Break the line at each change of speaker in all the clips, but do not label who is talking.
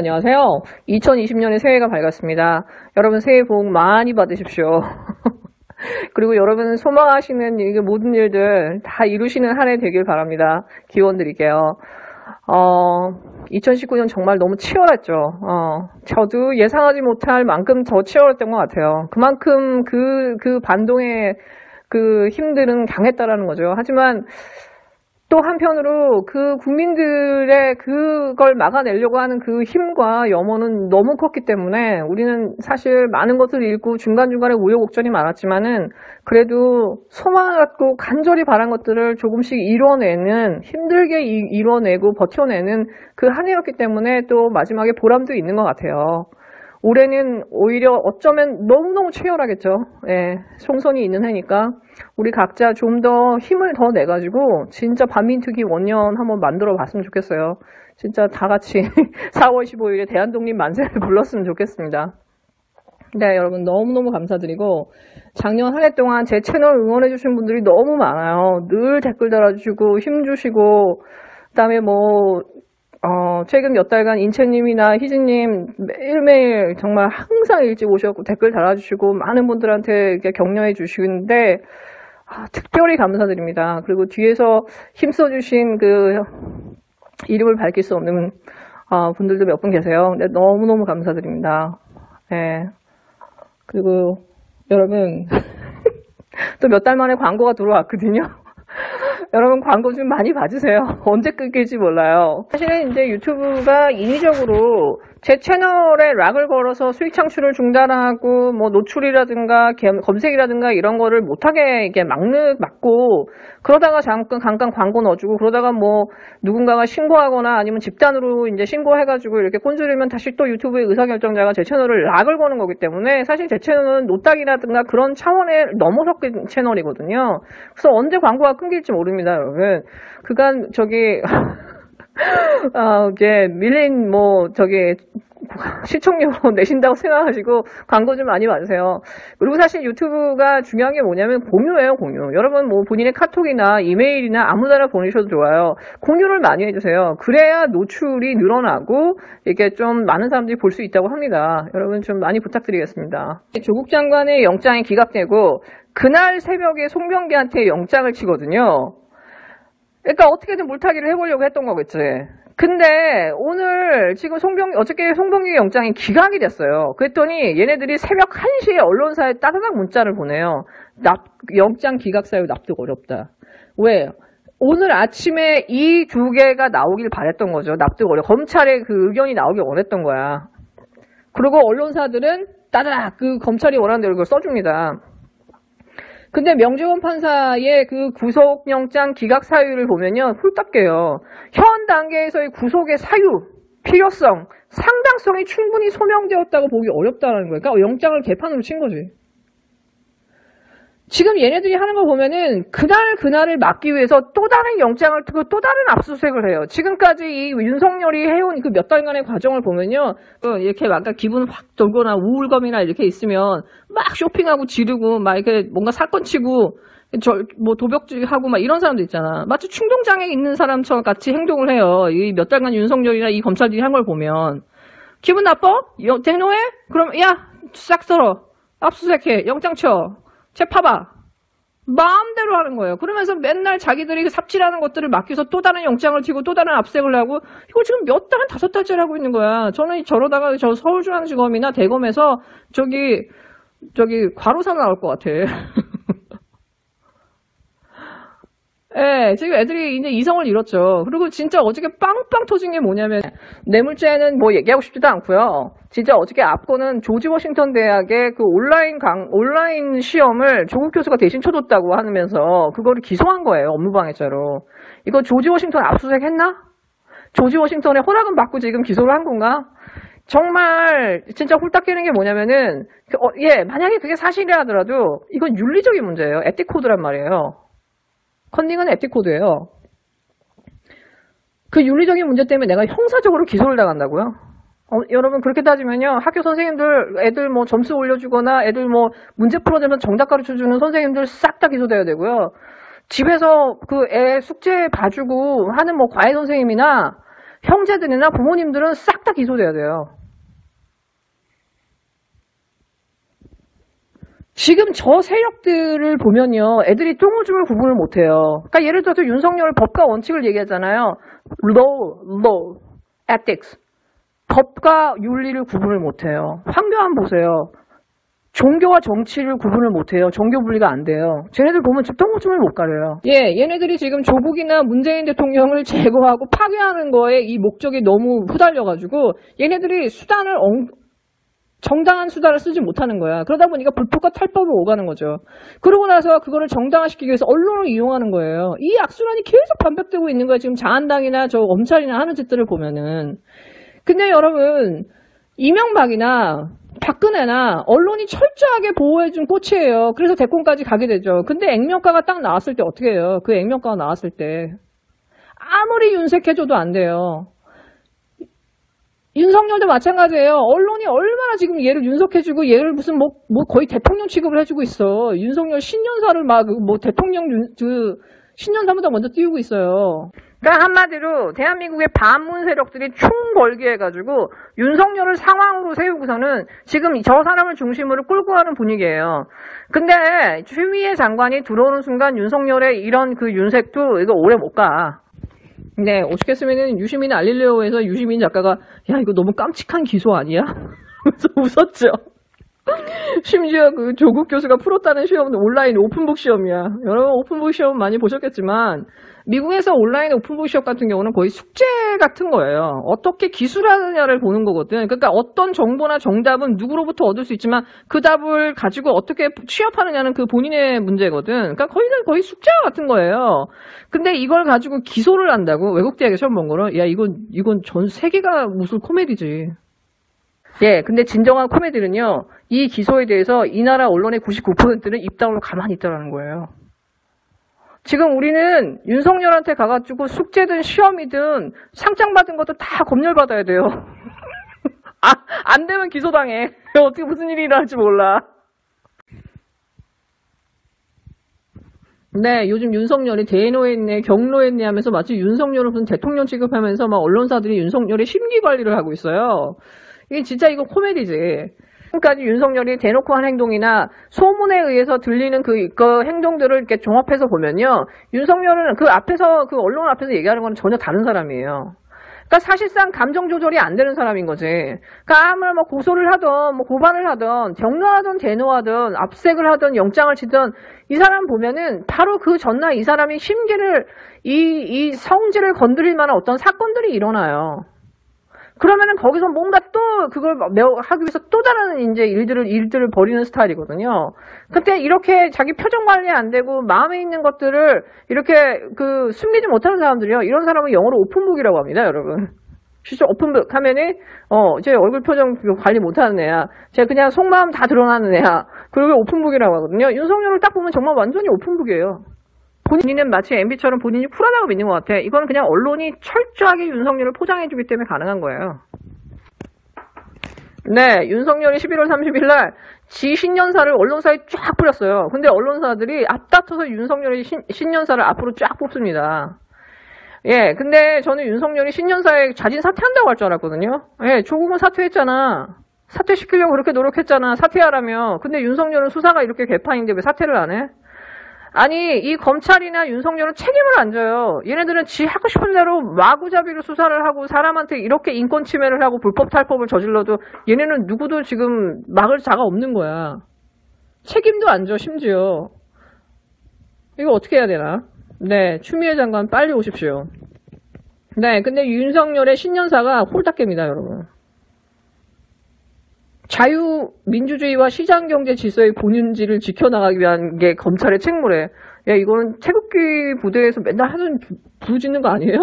안녕하세요. 2020년의 새해가 밝았습니다. 여러분 새해 복 많이 받으십시오. 그리고 여러분 소망하시는 모든 일들 다 이루시는 한 해 되길 바랍니다. 기원 드릴게요. 2019년 정말 너무 치열했죠. 저도 예상하지 못할 만큼 더 치열했던 것 같아요. 그만큼 그 반동의 그 힘들은 강했다라는 거죠. 하지만 또 한편으로 그 국민들의 그걸 막아내려고 하는 그 힘과 염원은 너무 컸기 때문에 우리는 사실 많은 것을 잃고 중간중간에 우여곡절이 많았지만은 그래도 소망하고 간절히 바란 것들을 조금씩 이뤄내는, 힘들게 이뤄내고 버텨내는 그 한 해였기 때문에 또 마지막에 보람도 있는 것 같아요. 올해는 오히려 어쩌면 너무너무 치열하겠죠. 예, 총선이 있는 해니까 우리 각자 좀 더 힘을 더 내가지고 진짜 반민특위 원년 한번 만들어 봤으면 좋겠어요. 진짜 다 같이 4월 15일에 대한독립 만세를 불렀으면 좋겠습니다. 네, 여러분 너무너무 감사드리고 작년 한 해 동안 제 채널 응원해주신 분들이 너무 많아요. 늘 댓글 달아주시고 힘주시고 그다음에 최근 몇 달간 인채님이나 희진님 매일매일 정말 항상 일찍 오셔서 댓글 달아주시고 많은 분들한테 이렇게 격려해 주시는데 특별히 감사드립니다. 그리고 뒤에서 힘써주신 그 이름을 밝힐 수 없는 분들도 몇 분 계세요. 근데 너무너무 감사드립니다. 네. 그리고 여러분 또 몇 달 만에 광고가 들어왔거든요. 여러분 광고 좀 많이 봐주세요. 언제 끊길지 몰라요. 사실은 이제 유튜브가 인위적으로 제 채널에 락을 걸어서 수익 창출을 중단하고 노출이라든가 검색이라든가 이런 거를 못하게 이렇게 막고 그러다가 잠깐 광고 넣어주고 그러다가 누군가가 신고하거나 아니면 집단으로 이제 신고해가지고 이렇게 꼰지르면 다시 또 유튜브의 의사결정자가 제 채널을 락을 거는 거기 때문에 사실 제 채널은 노딱이라든가 그런 차원에 넘어섰던 채널이거든요. 그래서 언제 광고가 끊길지 모릅니다, 여러분. 그간 이게 밀린 시청료 내신다고 생각하시고 광고 좀 많이 봐주세요. 그리고 사실 유튜브가 중요한 게 뭐냐면 공유예요, 공유. 여러분 본인의 카톡이나 이메일이나 아무데나 보내셔도 좋아요. 공유를 많이 해주세요. 그래야 노출이 늘어나고 이게 좀 많은 사람들이 볼 수 있다고 합니다. 여러분 좀 많이 부탁드리겠습니다. 조국 장관의 영장이 기각되고 그날 새벽에 송병기한테 영장을 치거든요. 그러니까 어떻게든 물타기를 해보려고 했던 거겠지. 근데 오늘 지금 어저께 송병기 영장이 기각이 됐어요. 그랬더니 얘네들이 새벽 1시에 언론사에 따뜻한 문자를 보내요. 영장 기각 사유 납득 어렵다. 왜? 오늘 아침에 이 두 개가 나오길 바랬던 거죠. 납득 어려. 검찰의 그 의견이 나오길 원했던 거야. 그리고 언론사들은 따닥 그 검찰이 원하는 대로 그걸 써줍니다. 근데 명재원 판사의 그 구속영장 기각 사유를 보면요, 홀딱 깨요. 현 단계에서의 구속의 사유, 필요성, 상당성이 충분히 소명되었다고 보기 어렵다는 거예요. 그러니까 영장을 개판으로 친 거지. 지금 얘네들이 하는 거 보면은 그날을 막기 위해서 또 다른 영장을 트고 또 다른 압수수색을 해요. 지금까지 이 윤석열이 해온 그 몇 달간의 과정을 보면요, 이렇게 막 기분 확 돌거나 우울감이나 이렇게 있으면 막 쇼핑하고 지르고 막 이렇게 뭔가 사건 치고 도벽질하고 막 이런 사람들 있잖아. 마치 충동장애 있는 사람처럼 같이 행동을 해요. 이 몇 달간 윤석열이나 이 검찰들이 한 걸 보면 기분 나빠? 대노해? 그럼 야 싹 썰어, 압수수색해, 영장 쳐. 재파봐. 마음대로 하는 거예요. 그러면서 맨날 자기들이 삽질하는 것들을 막혀서 또 다른 영장을 튀고 또 다른 압색을 하고 이거 지금 몇 달, 5달째를 하고 있는 거야. 저는 저러다가 저 서울중앙지검이나 대검에서 저기 과로사 나올 것 같아. 예, 지금 애들이 이제 이성을 잃었죠. 그리고 진짜 어저께 빵빵 터진 게 뭐냐면, 뇌물죄는 얘기하고 싶지도 않고요. 진짜 어저께 앞거는 조지 워싱턴 대학의 그 온라인 시험을 조국 교수가 대신 쳐줬다고 하면서 그거를 기소한 거예요. 업무방해죄로. 이거 조지 워싱턴 압수수색 했나? 조지 워싱턴의 허락은 받고 지금 기소를 한 건가? 정말 진짜 홀딱 깨는 게 뭐냐면은, 만약에 그게 사실이라 하더라도 이건 윤리적인 문제예요. 에틱 코드란 말이에요. 컨닝은 에틱 코드예요. 그 윤리적인 문제 때문에 내가 형사적으로 기소를 당한다고요? 여러분 그렇게 따지면요, 학교 선생님들 애들 점수 올려주거나 애들 문제 풀어내면 정답 가르쳐주는 선생님들 싹 다 기소돼야 되고요. 집에서 그 애 숙제 봐주고 하는 과외 선생님이나 형제들이나 부모님들은 싹 다 기소돼야 돼요. 지금 저 세력들을 보면요, 애들이 똥오줌을 구분을 못해요. 그러니까 예를 들어서 윤석열 법과 원칙을 얘기하잖아요. law, ethics. 법과 윤리를 구분을 못해요. 황교안 보세요. 종교와 정치를 구분을 못해요. 종교 분리가 안 돼요. 쟤네들 보면 지금 똥오줌을 못 가려요. 예, 얘네들이 지금 조국이나 문재인 대통령을 제거하고 파괴하는 거에 이 목적이 너무 후달려가지고 얘네들이 정당한 수단을 쓰지 못하는 거야. 그러다 보니까 불법과 탈법을 오가는 거죠. 그러고 나서 그거를 정당화시키기 위해서 언론을 이용하는 거예요. 이 악순환이 계속 반복되고 있는 거야. 지금 자한당이나 저 검찰이나 하는 짓들을 보면은. 근데 여러분, 이명박이나 박근혜나 언론이 철저하게 보호해준 꽃이에요. 그래서 대권까지 가게 되죠. 근데 액면가가 딱 나왔을 때 어떻게 해요? 그 액면가가 나왔을 때 아무리 윤색해줘도 안 돼요. 윤석열도 마찬가지예요. 언론이 얼마나 지금 얘를 윤석해주고 얘를 무슨 뭐 거의 대통령 취급을 해주고 있어. 윤석열 신년사를 막 대통령 신년사보다 먼저 띄우고 있어요. 그러니까 한마디로 대한민국의 반문 세력들이 총궐기해가지고 윤석열을 상황으로 세우고서는 지금 저 사람을 중심으로 끌고 가는 분위기예요. 근데 추미애 장관이 들어오는 순간 윤석열의 이런 그 윤색도 이거 오래 못 가. 네, 오죽했으면은 유시민 알릴레오에서 유시민 작가가 야 이거 너무 깜찍한 기소 아니야? 그래서 웃었죠. 심지어 그 조국 교수가 풀었다는 시험은 온라인 오픈북 시험이야. 여러분 오픈북 시험 많이 보셨겠지만 미국에서 온라인 오픈북 시험 같은 경우는 거의 숙제 같은 거예요. 어떻게 기술하느냐를 보는 거거든. 그러니까 어떤 정보나 정답은 누구로부터 얻을 수 있지만 그 답을 가지고 어떻게 취업하느냐는 그 본인의 문제거든. 그러니까 거의 숙제와 같은 거예요. 근데 이걸 가지고 기소를 한다고 외국 대학에 시험 본 거를 야 이건 전 세계가 무슨 코미디지. 예, 근데 진정한 코미디는요, 이 기소에 대해서 이 나라 언론의 99%는 입 다물고 가만히 있다라는 거예요. 지금 우리는 윤석열한테 가가지고 숙제든 시험이든 상장 받은 것도 다 검열받아야 돼요. 안 되면 기소당해. 어떻게 무슨 일이 일어날지 몰라. 네, 요즘 윤석열이 대노했네, 경로했네 하면서 마치 윤석열을 무슨 대통령 취급하면서 막 언론사들이 윤석열의 심기 관리를 하고 있어요. 이게 진짜 이거 코미디지. 지금까지 윤석열이 대놓고 한 행동이나 소문에 의해서 들리는 그 행동들을 이렇게 종합해서 보면요. 윤석열은 그 언론 앞에서 얘기하는 건 전혀 다른 사람이에요. 그러니까 사실상 감정 조절이 안 되는 사람인 거지. 그러니까 아무리 뭐 고소를 하든, 뭐 고발을 하든, 경로하든, 대노하든, 압색을 하든, 영장을 치든, 이 사람 보면은 바로 그 전날 이 사람이 심기를, 이 성질을 건드릴 만한 어떤 사건들이 일어나요. 그러면은 거기서 뭔가 또 그걸 하기 위해서 또 다른 이제 일들을 벌이는 스타일이거든요. 근데 이렇게 자기 표정 관리 안 되고 마음에 있는 것들을 이렇게 숨기지 못하는 사람들이요. 이런 사람은 영어로 오픈북이라고 합니다, 여러분. 실제 오픈북 하면은 제 얼굴 표정 관리 못하는 애야. 제가 그냥 속마음 다 드러나는 애야. 그리고 오픈북이라고 하거든요. 윤석열을 딱 보면 정말 완전히 오픈북이에요. 본인은 마치 MB처럼 본인이 쿨하다고 믿는 것 같아. 이건 그냥 언론이 철저하게 윤석열을 포장해주기 때문에 가능한 거예요. 네, 윤석열이 11월 30일 날 지 신년사를 언론사에 쫙 뿌렸어요. 근데 언론사들이 앞다퉈서 윤석열의 신년사를 앞으로 쫙 뽑습니다. 예, 근데 저는 윤석열이 신년사에 자진 사퇴한다고 할 줄 알았거든요. 예, 조국은 사퇴했잖아. 사퇴시키려고 그렇게 노력했잖아. 사퇴하라며. 근데 윤석열은 수사가 이렇게 개판인데 왜 사퇴를 안 해? 아니 이 검찰이나 윤석열은 책임을 안 져요. 얘네들은 지 하고 싶은 대로 마구잡이로 수사를 하고 사람한테 이렇게 인권 침해를 하고 불법 탈법을 저질러도 얘네는 누구도 지금 막을 자가 없는 거야. 책임도 안 져 심지어. 이거 어떻게 해야 되나? 네, 추미애 장관 빨리 오십시오. 네, 근데 윤석열의 신년사가 홀딱개입니다, 여러분. 자유민주주의와 시장경제 질서의 본윤지를 지켜나가기 위한 게 검찰의 책무래. 야, 이거는 태극기 부대에서 맨날 하는 부르짖는 거 아니에요?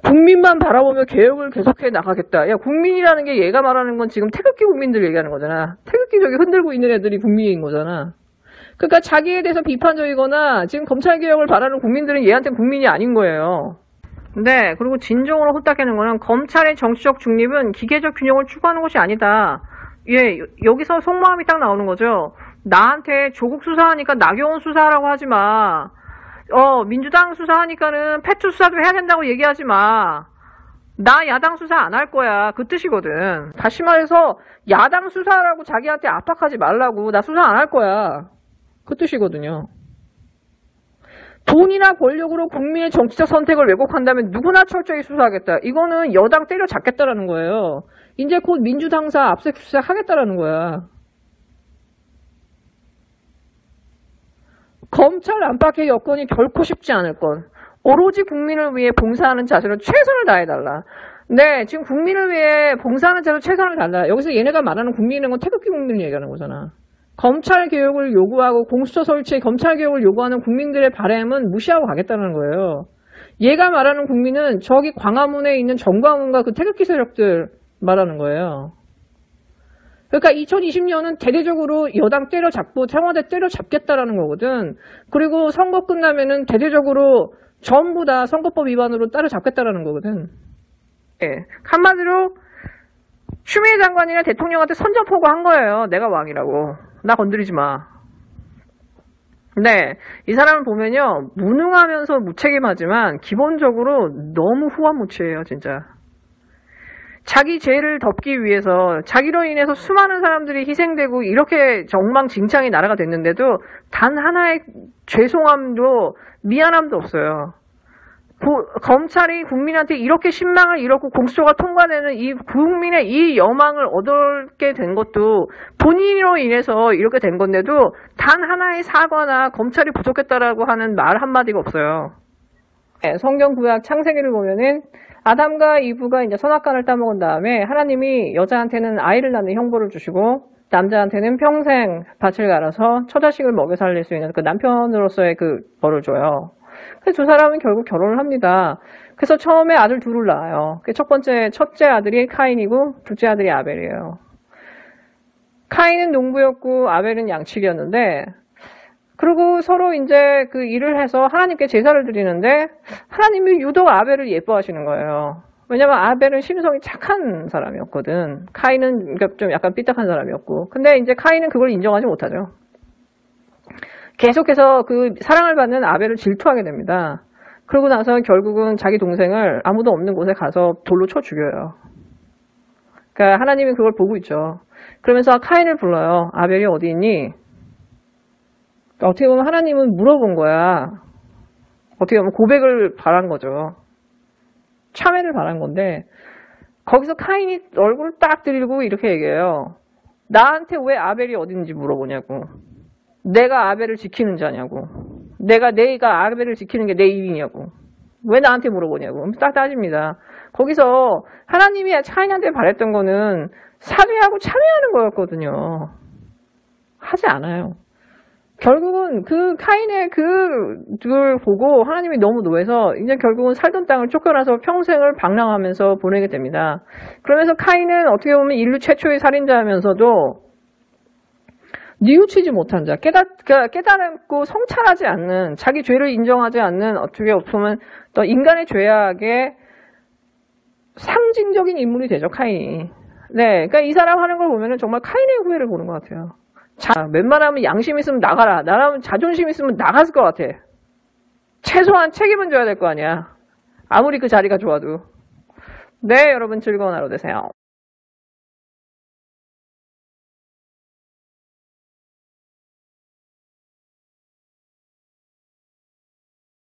국민만 바라보며 개혁을 계속해 나가겠다. 야, 국민이라는 게 얘가 말하는 건 지금 태극기 국민들 얘기하는 거잖아. 태극기 저기 흔들고 있는 애들이 국민인 거잖아. 그러니까 자기에 대해서 비판적이거나 지금 검찰개혁을 바라는 국민들은 얘한테는 국민이 아닌 거예요. 네, 그리고 진정으로 후딱하는 거는 검찰의 정치적 중립은 기계적 균형을 추구하는 것이 아니다. 예, 여기서 속마음이 딱 나오는 거죠. 나한테 조국 수사하니까 나경원 수사하라고 하지 마. 민주당 수사하니까는 패투 수사도 해야 된다고 얘기하지 마. 나 야당 수사 안 할 거야. 그 뜻이거든. 다시 말해서 야당 수사라고 자기한테 압박하지 말라고. 나 수사 안 할 거야. 그 뜻이거든요. 돈이나 권력으로 국민의 정치적 선택을 왜곡한다면 누구나 철저히 수사하겠다. 이거는 여당 때려잡겠다라는 거예요. 이제 곧 민주당사 압수수색 수사 하겠다라는 거야. 검찰 안팎의 여건이 결코 쉽지 않을 것. 오로지 국민을 위해 봉사하는 자세로 최선을 다해달라. 네, 지금 국민을 위해 봉사하는 자세로 최선을 다해달라. 여기서 얘네가 말하는 국민은 건 태극기 국민을 얘기하는 거잖아. 검찰 개혁을 요구하고 공수처 설치에 검찰 개혁을 요구하는 국민들의 바람은 무시하고 가겠다는 거예요. 얘가 말하는 국민은 저기 광화문에 있는 정광훈과 그 태극기 세력들 말하는 거예요. 그러니까 2020년은 대대적으로 여당 때려잡고 청와대 때려잡겠다라는 거거든. 그리고 선거 끝나면은 대대적으로 전부 다 선거법 위반으로 따라잡겠다라는 거거든. 예. 한마디로 추미애 장관이나 대통령한테 선전포고한 거예요. 내가 왕이라고. 나 건드리지 마. 네, 이 사람을 보면요. 무능하면서 무책임하지만 기본적으로 너무 후한무치예요. 진짜. 자기 죄를 덮기 위해서 자기로 인해서 수많은 사람들이 희생되고 이렇게 엉망진창이 나라가 됐는데도 단 하나의 죄송함도 미안함도 없어요. 검찰이 국민한테 이렇게 신망을 잃었고 공수처가 통과되는 이 국민의 이 여망을 얻게 된 것도 본인으로 인해서 이렇게 된 건데도 단 하나의 사과나 검찰이 부족했다라고 하는 말 한마디가 없어요. 네, 성경 구약 창세기를 보면은 아담과 이브가 이제 선악과를 따먹은 다음에 하나님이 여자한테는 아이를 낳는 형벌을 주시고 남자한테는 평생 밭을 갈아서 처자식을 먹여 살릴 수 있는 그 남편으로서의 그 벌을 줘요. 그래서 두 사람은 결국 결혼을 합니다. 그래서 처음에 아들 둘을 낳아요. 첫째 아들이 카인이고 둘째 아들이 아벨이에요. 카인은 농부였고 아벨은 양치기였는데 그리고 서로 이제 그 일을 해서 하나님께 제사를 드리는데 하나님이 유독 아벨을 예뻐하시는 거예요. 왜냐면 아벨은 심성이 착한 사람이었거든. 카인은 좀 약간 삐딱한 사람이었고. 근데 이제 카인은 그걸 인정하지 못하죠. 계속해서 그 사랑을 받는 아벨을 질투하게 됩니다. 그러고 나서 결국은 자기 동생을 아무도 없는 곳에 가서 돌로 쳐 죽여요. 그러니까 하나님이 그걸 보고 있죠. 그러면서 카인을 불러요. 아벨이 어디 있니? 어떻게 보면 하나님은 물어본 거야. 어떻게 보면 고백을 바란 거죠. 참회를 바란 건데 거기서 카인이 얼굴을 딱 들이고 이렇게 얘기해요. 나한테 왜 아벨이 어딘지 물어보냐고. 내가 아벨을 지키는 자냐고. 내가 아벨을 지키는 게 내 일이냐고. 왜 나한테 물어보냐고. 딱 따집니다. 거기서 하나님이 카인한테 바랬던 거는 사죄하고 참회하는 거였거든요. 하지 않아요. 결국은 그 카인의 그걸 보고 하나님이 너무 노해서 이제 결국은 살던 땅을 쫓겨나서 평생을 방랑하면서 보내게 됩니다. 그러면서 카인은 어떻게 보면 인류 최초의 살인자이면서도 뉘우치지 못한 자, 깨달고 성찰하지 않는, 자기 죄를 인정하지 않는 어떻게 보면 또 인간의 죄악의 상징적인 인물이 되죠, 카인이. 네, 그러니까 이 사람 하는 걸 보면은 정말 카인의 후회를 보는 것 같아요. 자, 웬만하면 양심 있으면 나가라. 나라면 자존심 있으면 나갔을 것 같아. 최소한 책임은 져야 될 거 아니야. 아무리 그 자리가 좋아도. 네, 여러분 즐거운 하루 되세요.